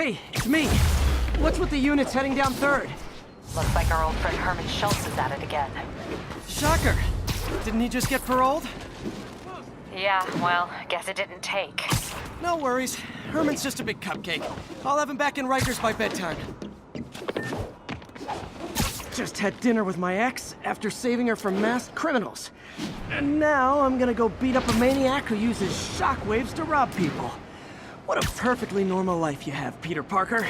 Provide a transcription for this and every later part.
Hey, it's me. What's with the units heading down 3rd? Looks like our old friend Herman Schultz is at it again. Shocker. Didn't he just get paroled? Yeah, well, guess it didn't take. No worries. Herman's just a big cupcake. I'll have him back in Rikers by bedtime. Just had dinner with my ex after saving her from masked criminals. And now I'm gonna go beat up a maniac who uses shockwaves to rob people. What a perfectly normal life you have, Peter Parker.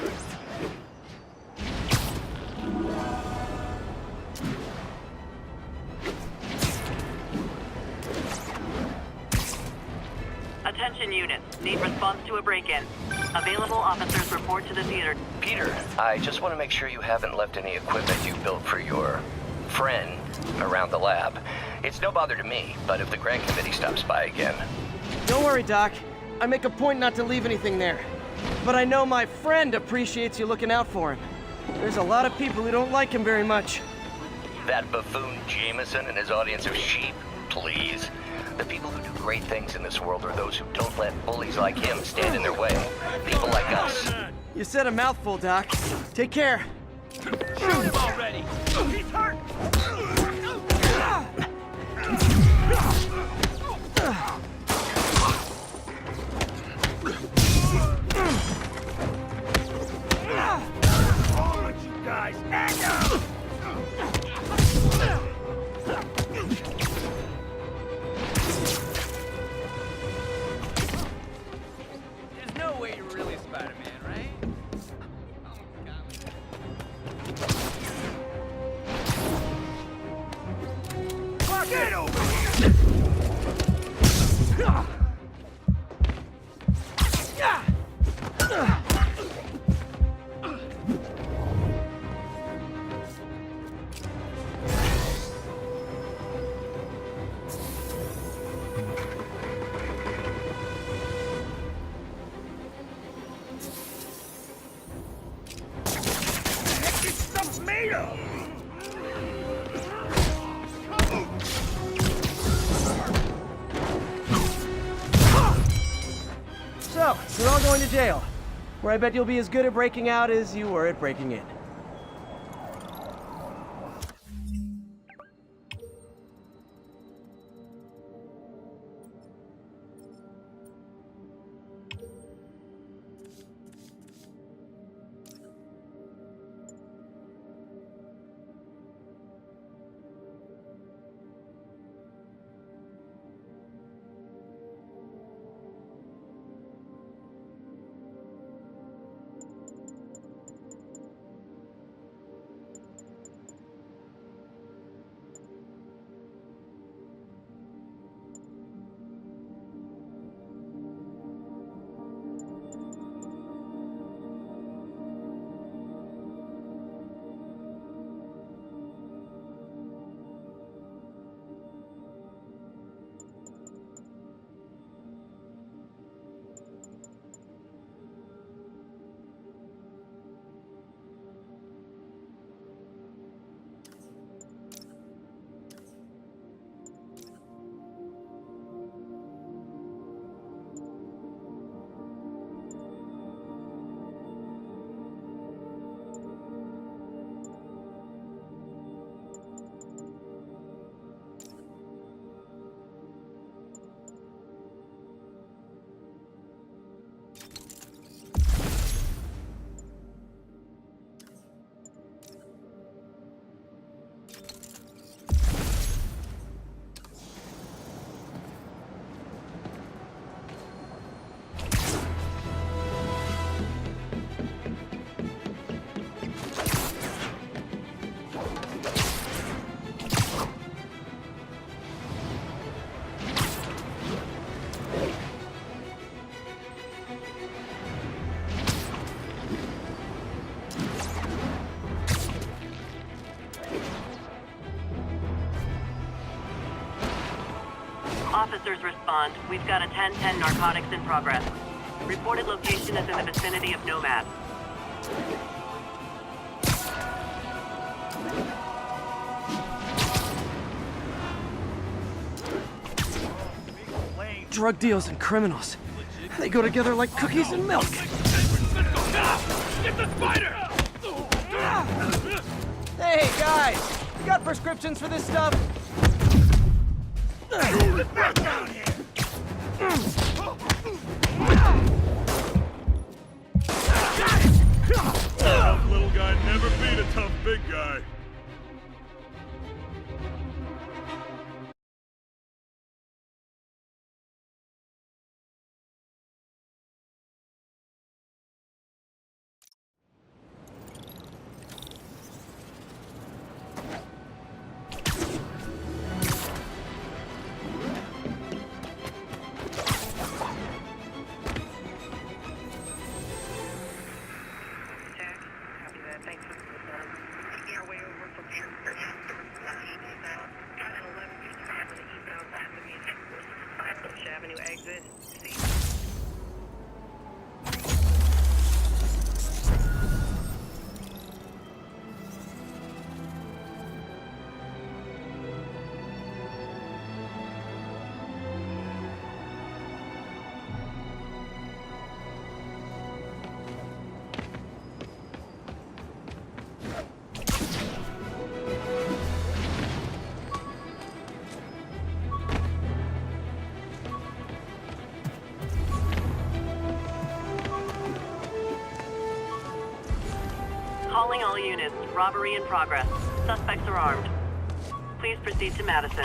Attention units. Need response to a break-in. Available officers report to the theater. Peter, I just want to make sure you haven't left any equipment you built for your friend around the lab. It's no bother to me, but if the grant committee stops by again... Don't worry, Doc. I make a point not to leave anything there. But I know my friend appreciates you looking out for him. There's a lot of people who don't like him very much. That buffoon Jameson and his audience of sheep? Please. The people who do great things in this world are those who don't let bullies like him stand in their way. People like us. You said a mouthful, Doc. Take care. Shoot him already! He's hurt! All of you guys, act up! There's no way you're really Spider-Man, right? Get over here! What this stuff's made of? So, you're all going to jail, where I bet you'll be as good at breaking out as you were at breaking in. Officers respond. We've got a 10-10 narcotics in progress. Reported location is in the vicinity of Nomad. Drug deals and criminals. They go together like cookies and milk. Get the spider! Hey, guys! You got prescriptions for this stuff? Back down here! Tough little guy never beat a tough big guy. Avenue exit. Calling all units. Robbery in progress. Suspects are armed. Please proceed to Madison.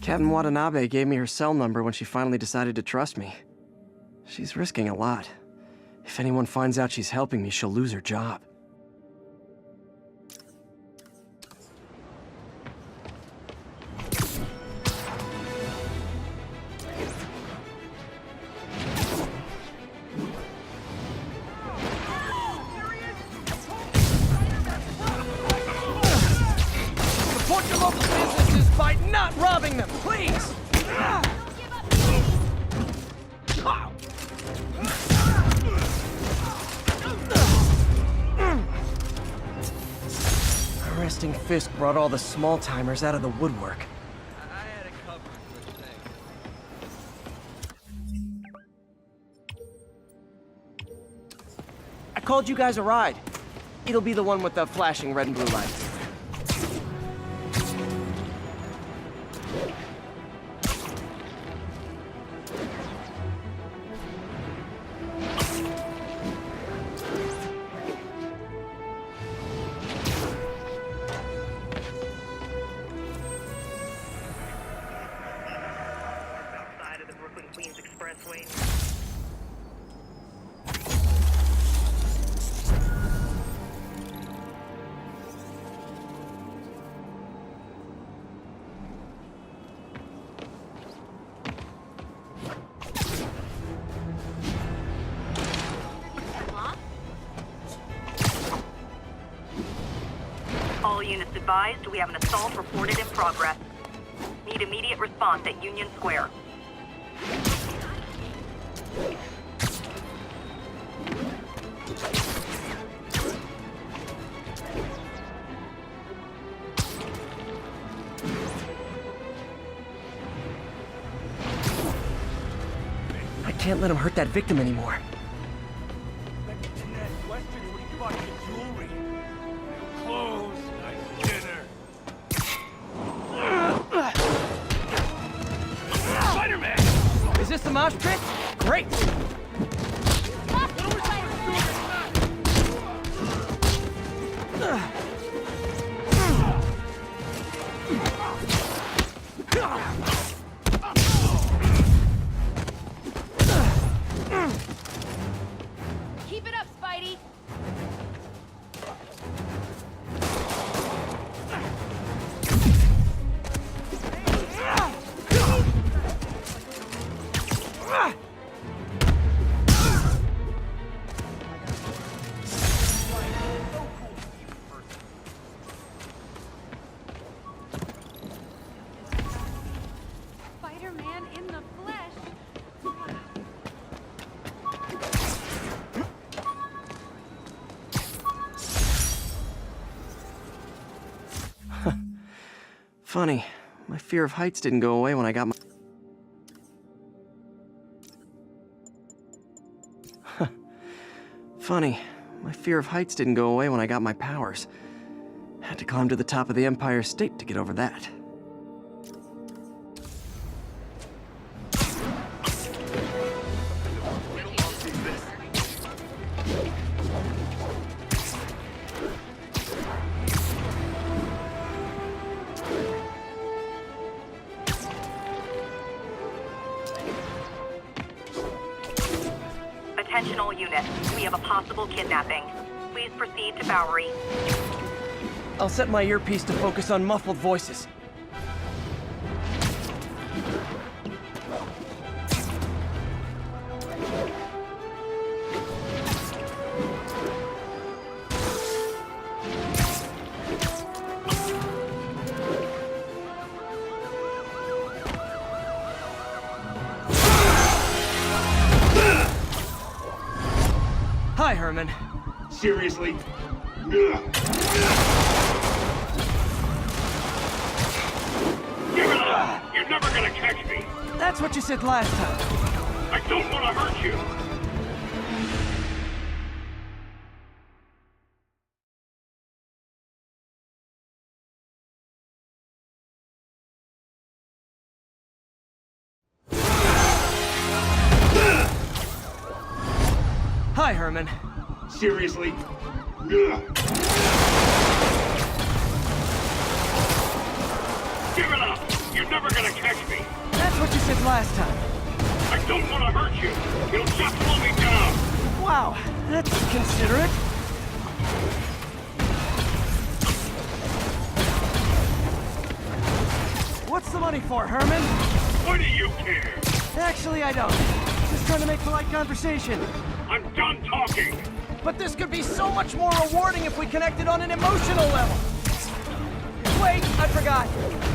Captain Watanabe gave me her cell number when she finally decided to trust me. She's risking a lot. If anyone finds out she's helping me, she'll lose her job. Support your local businesses by not robbing them, please! Arresting Fisk brought all the small-timers out of the woodwork. I had it covered for a second. I called you guys a ride. It'll be the one with the flashing red and blue lights. Outside of the Brooklyn-Queens Expressway. All units advised, we have an assault reported in progress. Need immediate response at Union Square. I can't let him hurt that victim anymore. Western where you bought your jewelry. New clothes, nice dinner. Spider-Man! Is this the mosh pit? Great! Keep it up, Spidey! Funny, my fear of heights didn't go away when I got my... Funny, my fear of heights didn't go away when I got my powers. Had to climb to the top of the Empire State to get over that. Attention all units. We have a possible kidnapping. Please proceed to Bowery. I'll set my earpiece to focus on muffled voices. Hi, Herman. Seriously? Give it up! You're never gonna catch me! That's what you said last time. I don't want to hurt you! Hi, Herman. Seriously? Give it up! You're never gonna catch me! That's what you said last time. I don't want to hurt you! You'll just slow me down! Wow, that's considerate. What's the money for, Herman? What do you care? Actually, I don't. Just trying to make polite conversation. I'm done talking! But this could be so much more rewarding if we connected on an emotional level. Wait, I forgot.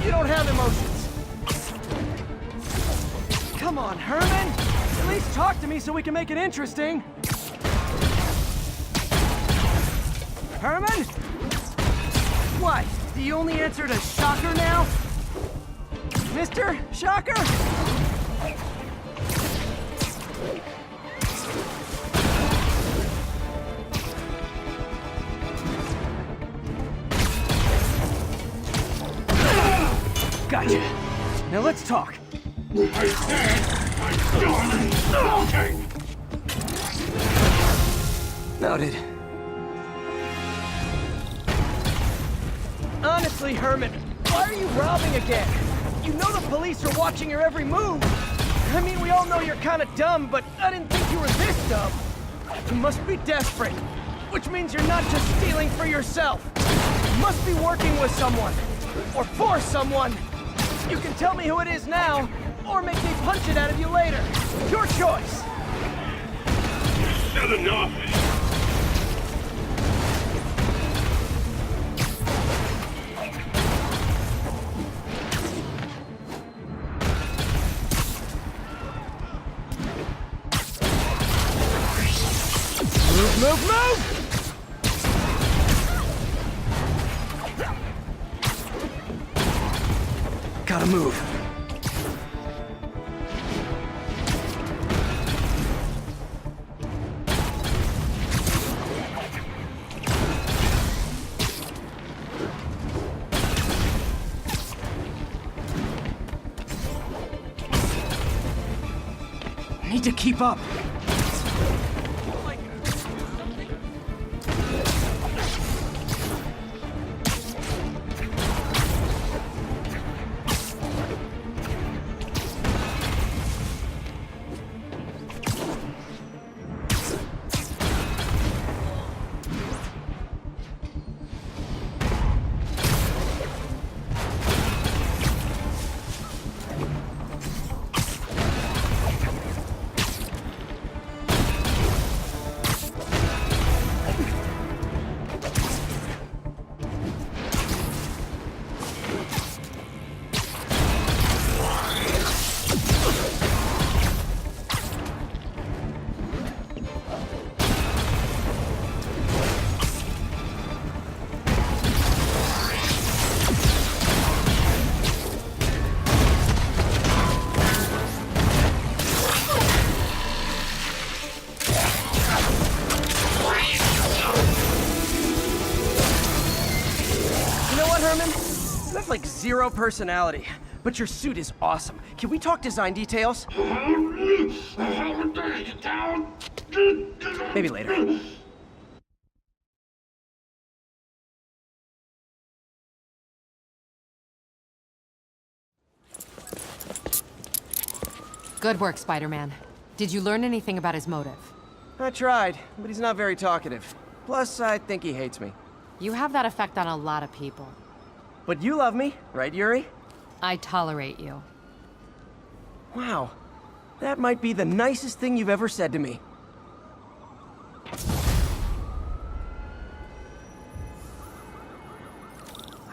You don't have emotions. Come on, Herman. At least talk to me so we can make it interesting. Herman? What? Do you only answer to Shocker now? Mr. Shocker? Gotcha. Now let's talk. I said I'm done talking! Noted. Honestly, Herman, why are you robbing again? You know the police are watching your every move. I mean, we all know you're kind of dumb, but I didn't think you were this dumb. You must be desperate, which means you're not just stealing for yourself. You must be working with someone, or for someone. You can tell me who it is now, or make me punch it out of you later. Your choice. Said enough! Move, move, move! Gotta move. Need to keep up. have like zero personality, but your suit is awesome. Can we talk design details? Maybe later. Good work, Spider-Man. Did you learn anything about his motive? I tried, but he's not very talkative. Plus, I think he hates me. You have that effect on a lot of people. But you love me, right, Yuri? I tolerate you. Wow. That might be the nicest thing you've ever said to me.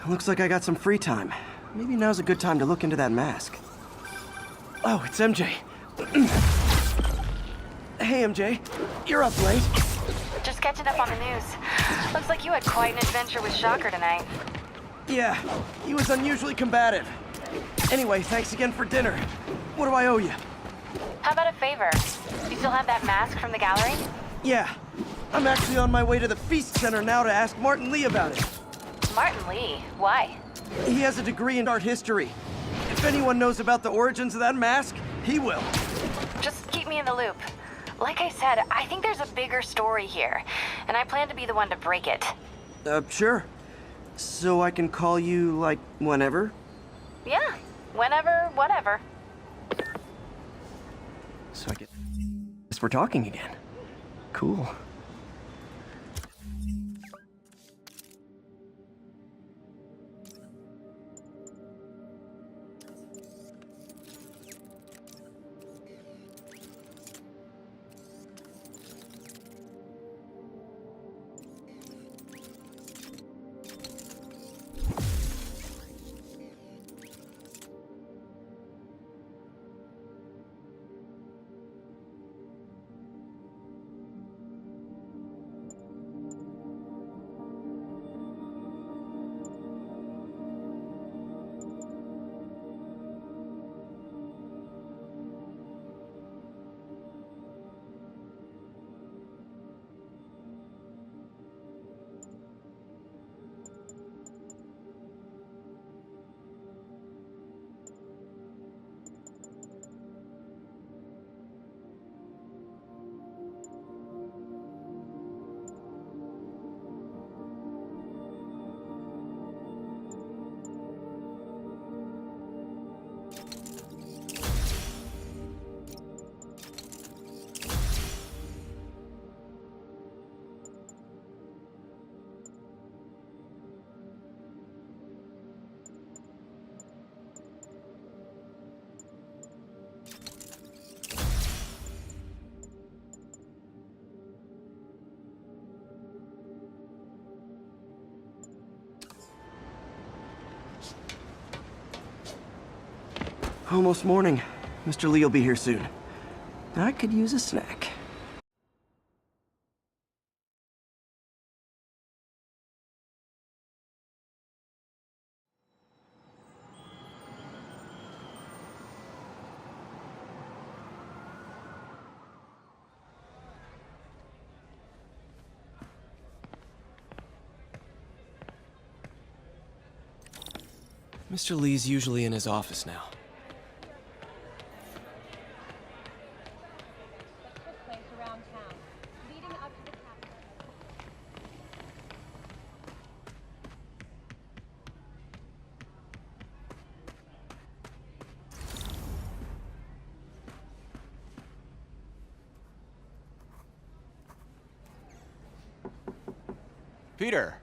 Looks like I got some free time. Maybe now's a good time to look into that mask. Oh, it's MJ. Hey, MJ. You're up late. Just catching up on the news. Looks like you had quite an adventure with Shocker tonight. Yeah, he was unusually combative. Anyway, thanks again for dinner. What do I owe you? How about a favor? You still have that mask from the gallery? Yeah, I'm actually on my way to the Feast Center now to ask Martin Lee about it. Martin Lee? Why? He has a degree in art history. If anyone knows about the origins of that mask, he will. Just keep me in the loop. Like I said, I think there's a bigger story here, and I plan to be the one to break it. Sure. So I can call you, like, whenever? Yeah, whenever, whatever. So I guess we're talking again. Cool. Almost morning. Mr. Lee will be here soon. I could use a snack. Mr. Lee's usually in his office now. Peter,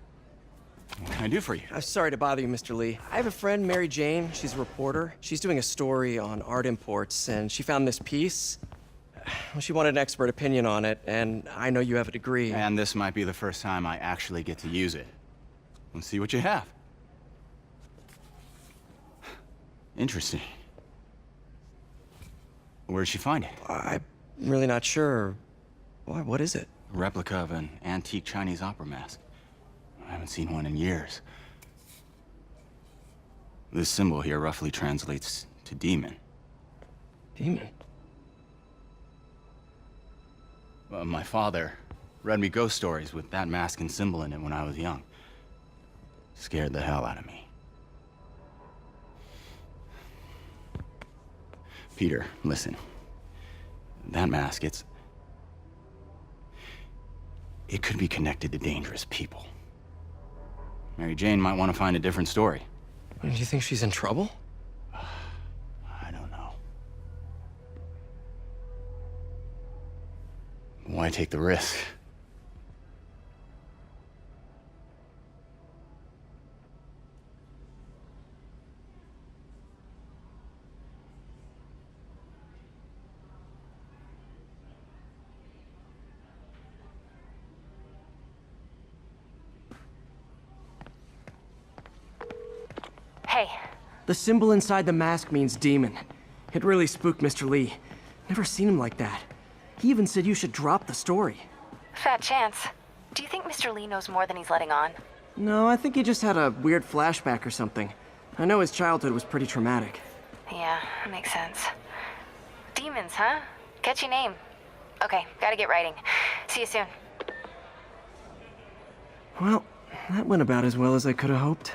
what can I do for you? I'm sorry to bother you, Mr. Lee. I have a friend, Mary Jane. She's a reporter. She's doing a story on art imports, and she found this piece. Well, she wanted an expert opinion on it, and I know you have a degree. And this might be the first time I actually get to use it. Let's see what you have. Interesting. Where'd she find it? I'm really not sure. Why, what is it? A replica of an antique Chinese opera mask. I haven't seen one in years. This symbol here roughly translates to demon. Demon? My father read me ghost stories with that mask and symbol in it when I was young. Scared the hell out of me. Peter, listen. That mask, it could be connected to dangerous people. Mary Jane might want to find a different story. Do you think she's in trouble? I don't know. Why take the risk? Hey, The symbol inside the mask means demon. It really spooked Mr. Lee. Never seen him like that. He even said you should drop the story. fat chance. Do you think Mr. Lee knows more than he's letting on? No, I think he just had a weird flashback or something. I know his childhood was pretty traumatic. Yeah, makes sense. Demons, huh? Catchy name. Okay, gotta get writing. See you soon. Well, that went about as well as I could have hoped.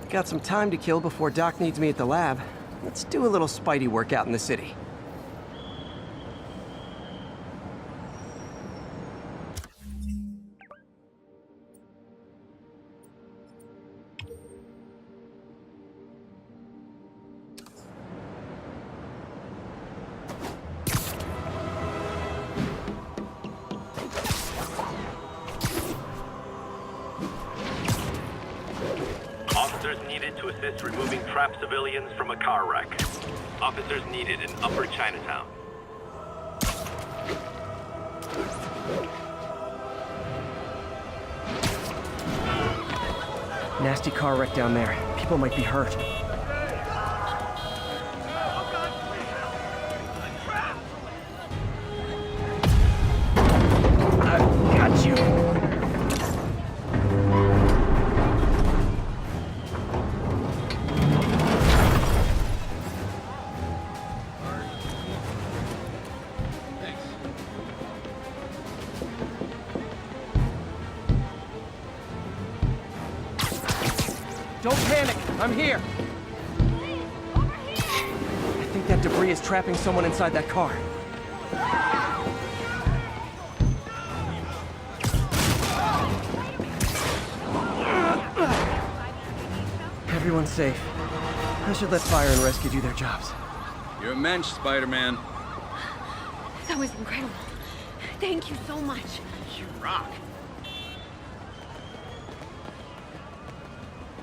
Got some time to kill before Doc needs me at the lab. Let's do a little Spidey workout in the city. Officers needed to assist removing trapped civilians from a car wreck. Officers needed in Upper Chinatown. Nasty car wreck down there. People might be hurt. I got you. Don't panic! I'm here! I think that debris is trapping someone inside that car. Everyone's safe. I should let fire and rescue do their jobs. You're a mensch, Spider-Man. That was incredible. Thank you so much. You rock.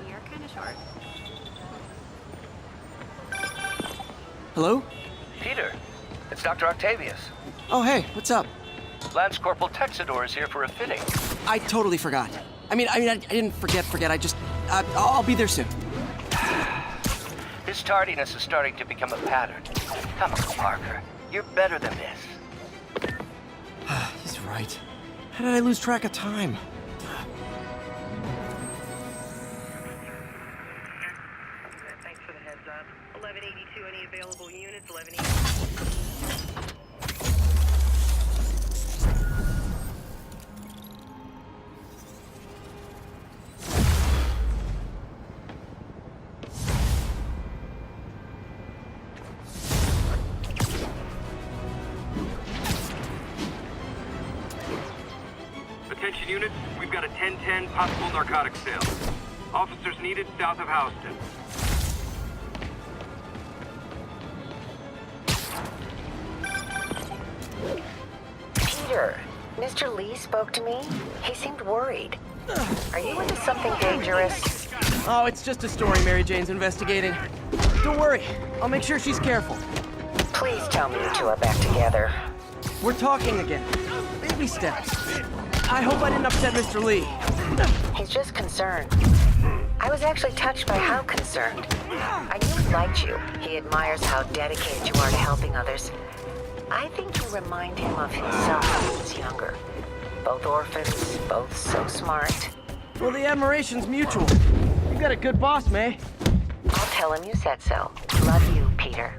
You're kind of short. Hello? Peter, it's Dr. Octavius. Oh, hey, what's up? Lance Corporal Texador is here for a fitting. I totally forgot. I didn't forget. I'll be there soon. His tardiness is starting to become a pattern. Come on, Parker. You're better than this. He's right. How did I lose track of time? Thanks for the heads up. 1182, any available units? 1182. Attention units, we've got a 10-10 possible narcotics sale. Officers needed south of Houston. Peter, Mr. Lee spoke to me. He seemed worried. Are you into something dangerous? Oh, it's just a story Mary Jane's investigating. Don't worry, I'll make sure she's careful. Please tell me you two are back together. We're talking again. Baby steps. I hope I didn't upset Mr. Lee. He's just concerned. I was actually touched by how concerned. I knew he liked you. He admires how dedicated you are to helping others. I think you remind him of himself when he was younger. Both orphans, both so smart. Well, the admiration's mutual. You got a good boss, May. I'll tell him you said so. Love you, Peter.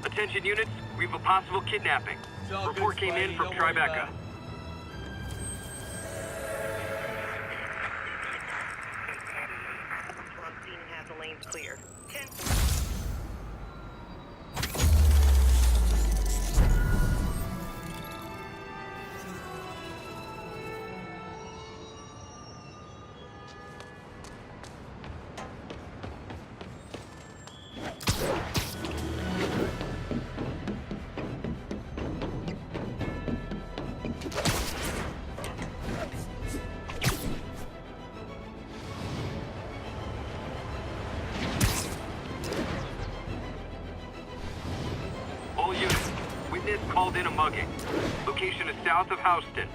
Attention units, we have a possible kidnapping. Report came in from Tribeca. Scene has the lanes clear. All units, witness called in a mugging. Location is south of Houston.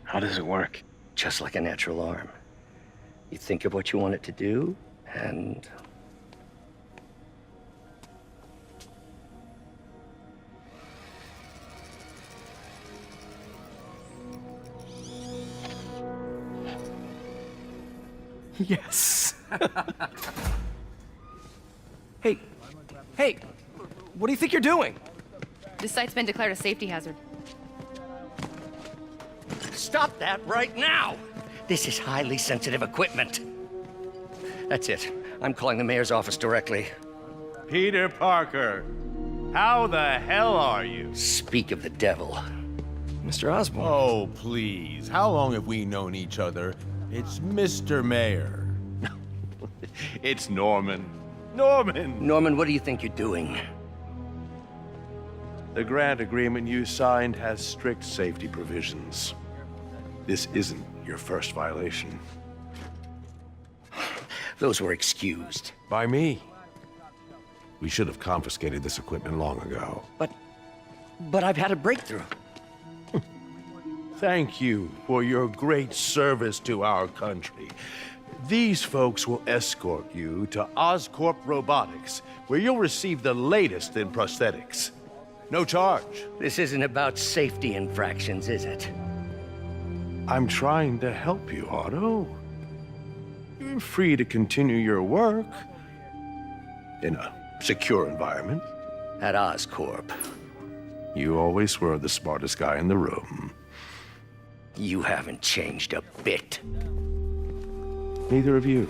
How does it work? Just like a natural arm. You think of what you want it to do, and... Yes. Hey, what do you think you're doing? This site's been declared a safety hazard. Stop that right now! This is highly sensitive equipment. That's it. I'm calling the mayor's office directly. Peter Parker, how the hell are you? Speak of the devil. Mr. Osborn. Oh, please. How long have we known each other? It's Mr. Mayor. It's Norman. Norman! Norman, what do you think you're doing? The grant agreement you signed has strict safety provisions. This isn't your first violation. Those were excused. By me. We should have confiscated this equipment long ago. But I've had a breakthrough. Thank you for your great service to our country. These folks will escort you to Oscorp Robotics, where you'll receive the latest in prosthetics. No charge. This isn't about safety infractions, is it? I'm trying to help you, Otto. You're free to continue your work in a secure environment. At Oscorp. You always were the smartest guy in the room. You haven't changed a bit. Neither of you.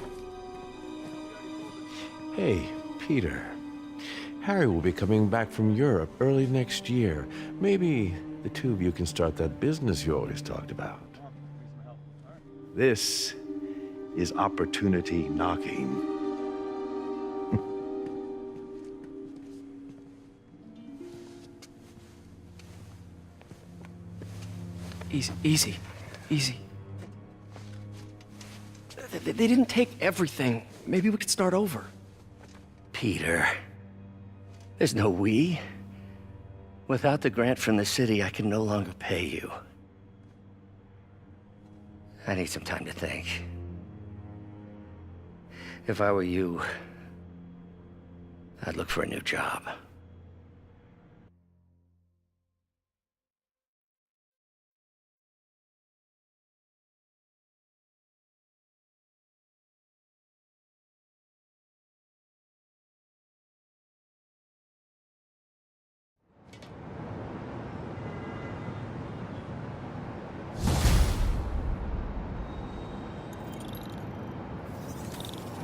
Hey, Peter. Harry will be coming back from Europe early next year. Maybe the two of you can start that business you always talked about. This is opportunity knocking. Easy. They didn't take everything. Maybe we could start over. Peter, there's no we. Without the grant from the city, I can no longer pay you. I need some time to think. If I were you, I'd look for a new job.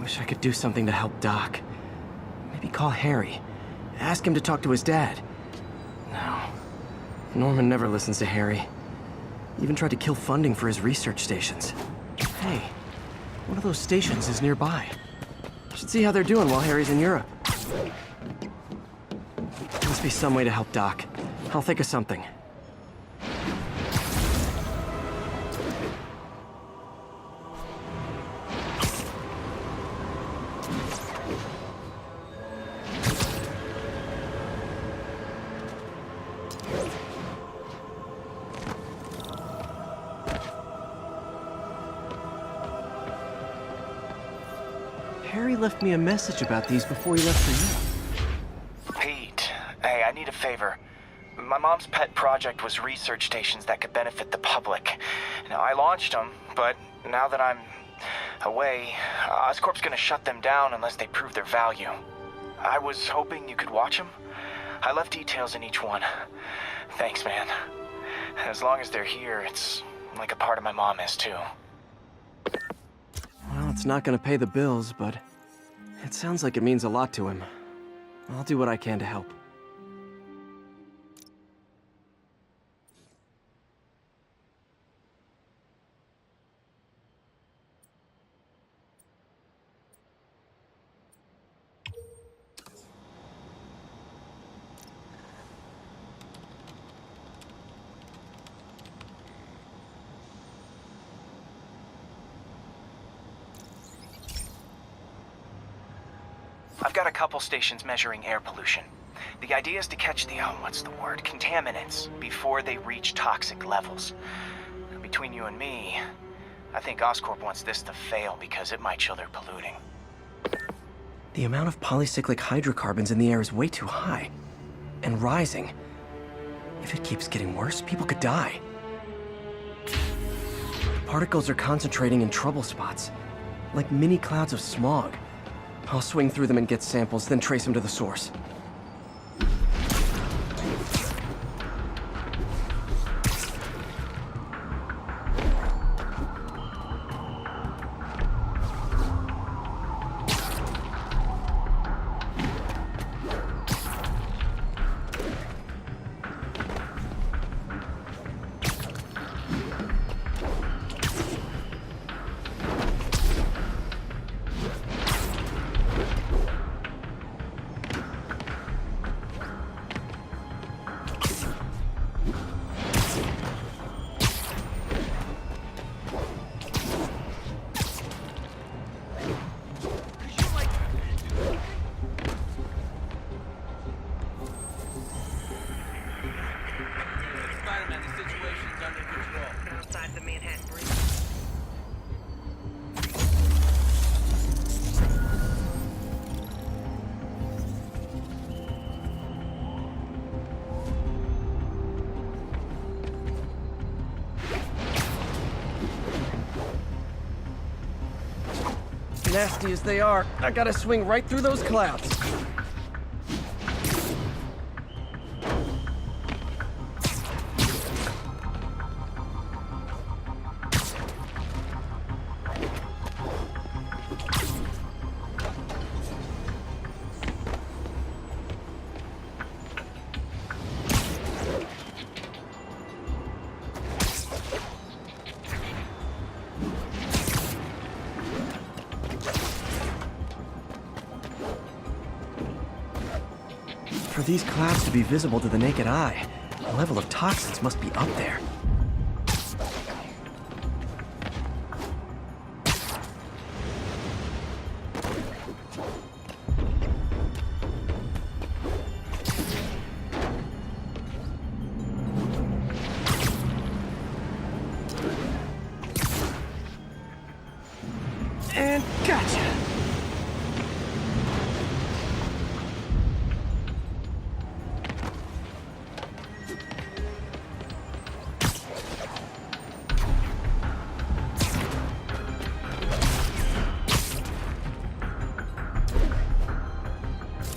Wish I could do something to help Doc. Maybe call Harry. Ask him to talk to his dad. No. Norman never listens to Harry. He even tried to kill funding for his research stations. Hey, one of those stations is nearby. Should see how they're doing while Harry's in Europe. Must be some way to help Doc. I'll think of something. Harry left me a message about these before he left for you. Pete, hey, I need a favor. My mom's pet project was research stations that could benefit the public. Now, I launched them, but now that I'm away, Oscorp's gonna shut them down unless they prove their value. I was hoping you could watch them. I left details in each one. Thanks, man. As long as they're here, it's like a part of my mom is, too. Well, it's not gonna pay the bills, but it sounds like it means a lot to him. I'll do what I can to help. I've got a couple stations measuring air pollution. The idea is to catch the, contaminants before they reach toxic levels. Between you and me, I think Oscorp wants this to fail because it might show they're polluting. The amount of polycyclic hydrocarbons in the air is way too high. And rising. If it keeps getting worse, people could die. The particles are concentrating in trouble spots, like mini clouds of smog. I'll swing through them and get samples, then trace them to the source. Nasty as they are, I gotta swing right through those clouds. For these clouds to be visible to the naked eye, the level of toxins must be up there. And gotcha!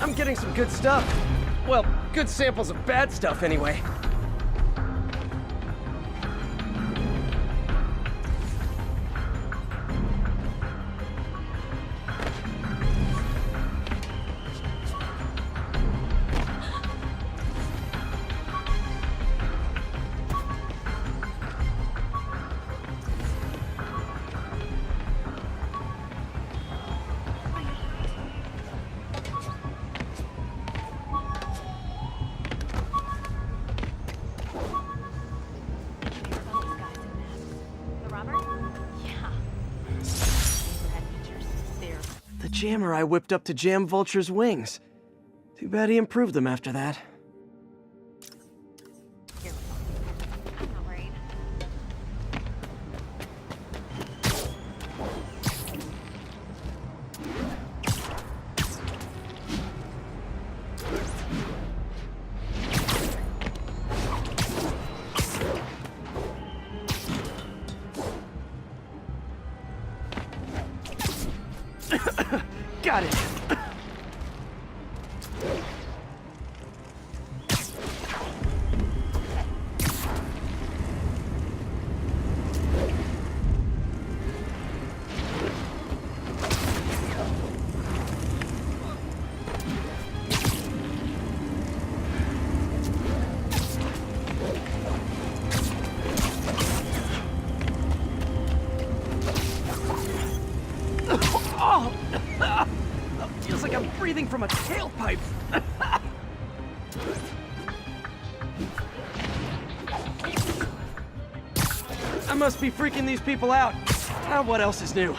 I'm getting some good stuff. Well, good samples of bad stuff anyway. The jammer I whipped up to jam Vulture's wings. Too bad he improved them after that. Got it. Feels like I'm breathing from a tailpipe. I must be freaking these people out. What else is new?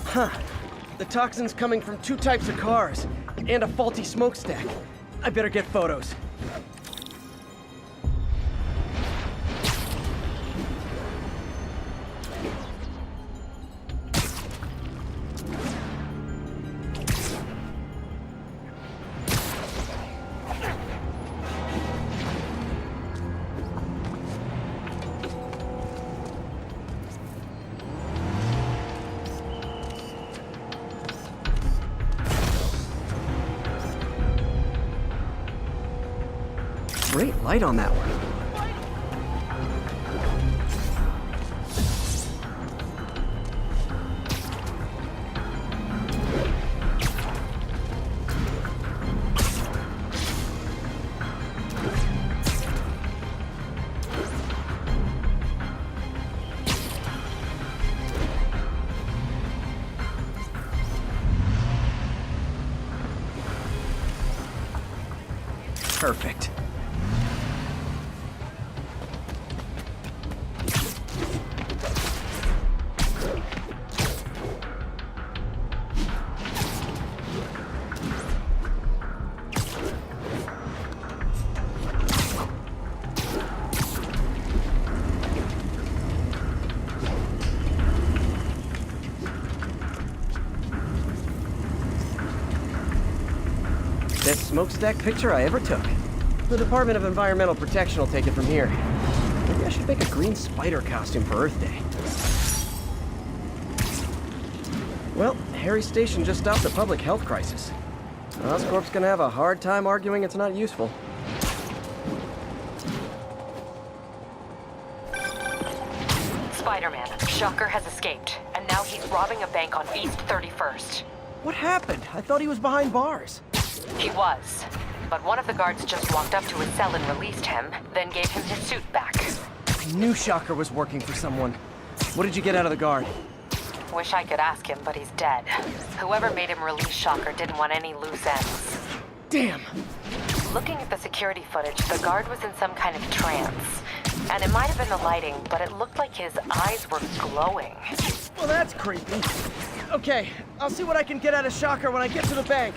Huh. The toxin's coming from 2 types of cars, and a faulty smokestack. I better get photos. Great light on that one. Perfect. smokestack picture I ever took. The Department of Environmental Protection will take it from here. Maybe I should make a green spider costume for Earth Day. Well, Harry Station just stopped a public health crisis. Oscorp's gonna have a hard time arguing it's not useful. Spider-Man, Shocker has escaped, and now he's robbing a bank on East 31st. What happened? I thought he was behind bars. He was, but one of the guards just walked up to his cell and released him, then gave him his suit back. I knew Shocker was working for someone. What did you get out of the guard? Wish I could ask him, but he's dead. Whoever made him release Shocker didn't want any loose ends. Damn! Looking at the security footage, the guard was in some kind of trance. And it might have been the lighting, but it looked like his eyes were glowing. Well, that's creepy. Okay, I'll see what I can get out of Shocker when I get to the bank.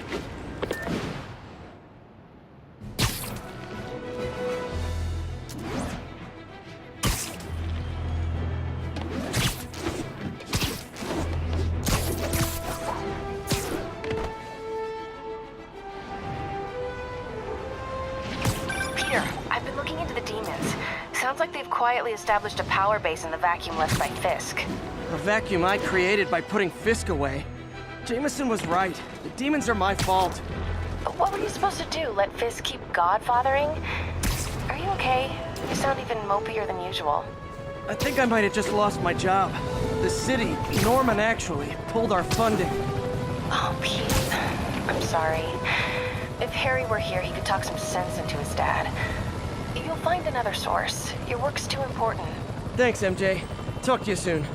Peter, I've been looking into the demons. Sounds like they've quietly established a power base in the vacuum left by Fisk. A vacuum I created by putting Fisk away. Jameson was right. The demons are my fault. What were you supposed to do? Let Fisk keep godfathering? Are you okay? You sound even mopier than usual. I think I might have just lost my job. The city, Norman actually, pulled our funding. Oh, Pete. I'm sorry. If Harry were here, he could talk some sense into his dad. You'll find another source. Your work's too important. Thanks, MJ. Talk to you soon.